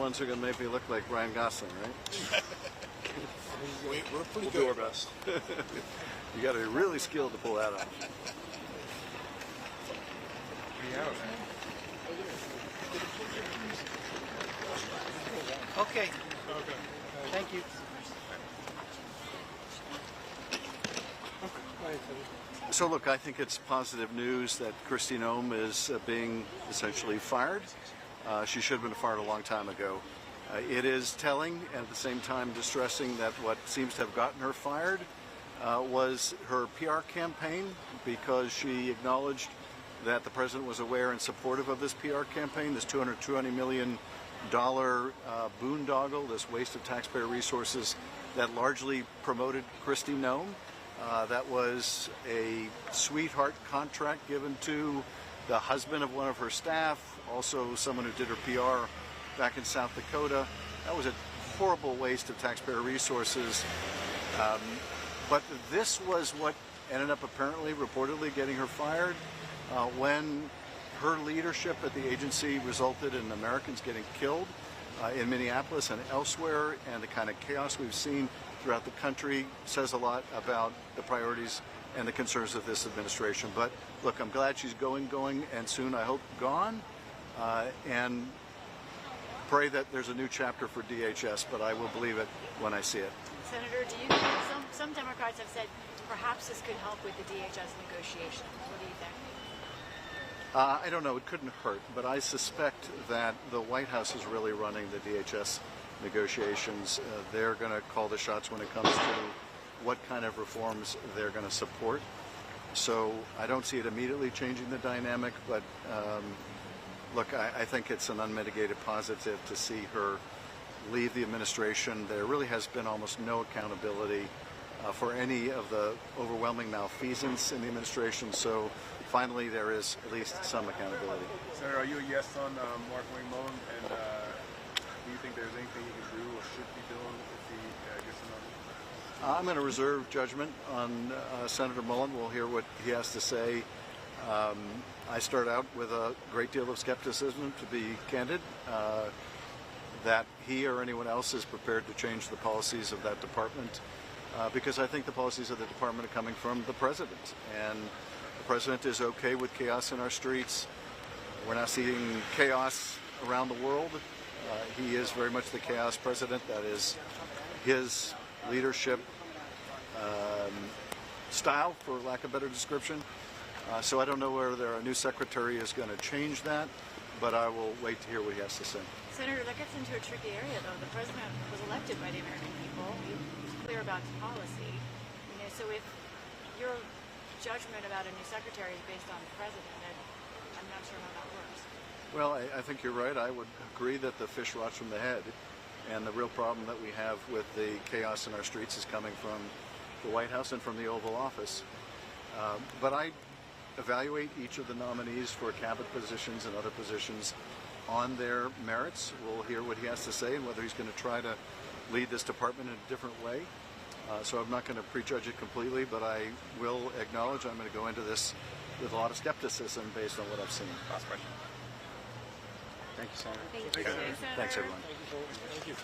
ones who are going to make me look like Ryan Gosling, right? We're pretty We'll good. do our best. You got to be really skilled to pull that off. Okay. Thank you. So look, I think it's positive news that Kristi Noem is being essentially fired. She should have been fired a long time ago. It is telling and at the same time distressing that what seems to have gotten her fired was her PR campaign, because she acknowledged that the president was aware and supportive of this PR campaign, this $220 million boondoggle, this waste of taxpayer resources that largely promoted Kristi Noem. That was a sweetheart contract given to the husband of one of her staff, also someone who did her PR back in South Dakota. That was a horrible waste of taxpayer resources. But this was what ended up apparently, reportedly, getting her fired when her leadership at the agency resulted in Americans getting killed in Minneapolis and elsewhere, and the kind of chaos we've seen throughout the country says a lot about the priorities and the concerns of this administration. But look, I'm glad she's going, and soon I hope gone, and pray that there's a new chapter for DHS, but I will believe it when I see it. Senator, do you think some Democrats have said perhaps this could help with the DHS negotiations? What do you think? I don't know. It couldn't hurt, but I suspect that the White House is really running the DHS negotiations. They're going to call the shots when it comes to what kind of reforms they're going to support. So I don't see it immediately changing the dynamic, but look, I think it's an unmitigated positive to see her leave the administration. There really has been almost no accountability for any of the overwhelming malfeasance in the administration. So finally, there is at least some accountability. Senator, are you a yes on outgoing Mullen? And do you think there's anything he can do or should be doing if he gets another? I'm going to reserve judgment on Senator Mullen. We'll hear what he has to say. I start out with a great deal of skepticism, to be candid, that he or anyone else is prepared to change the policies of that department, because I think the policies of the department are coming from the president. And the president is okay with chaos in our streets. We're not seeing chaos around the world. He is very much the chaos president. That is his leadership style, for lack of a better description. So I don't know whether a new secretary is going to change that, but I will wait to hear what he has to say. Senator, that gets into a tricky area, though. The president was elected by the American people. He's clear about his policy. So if your judgment about a new secretary is based on the president, I'm not sure how that works. Well, I think you're right. I would agree that the fish rots from the head, and the real problem that we have with the chaos in our streets is coming from the White House and from the Oval Office. But I evaluate each of the nominees for cabinet positions and other positions on their merits. We'll hear what he has to say and whether he's going to try to lead this department in a different way. So I'm not going to prejudge it completely, but I will acknowledge I'm going to go into this with a lot of skepticism based on what I've seen. Last question. Thank you, Senator. Thank you, Senator. Thanks, everyone. Thank you.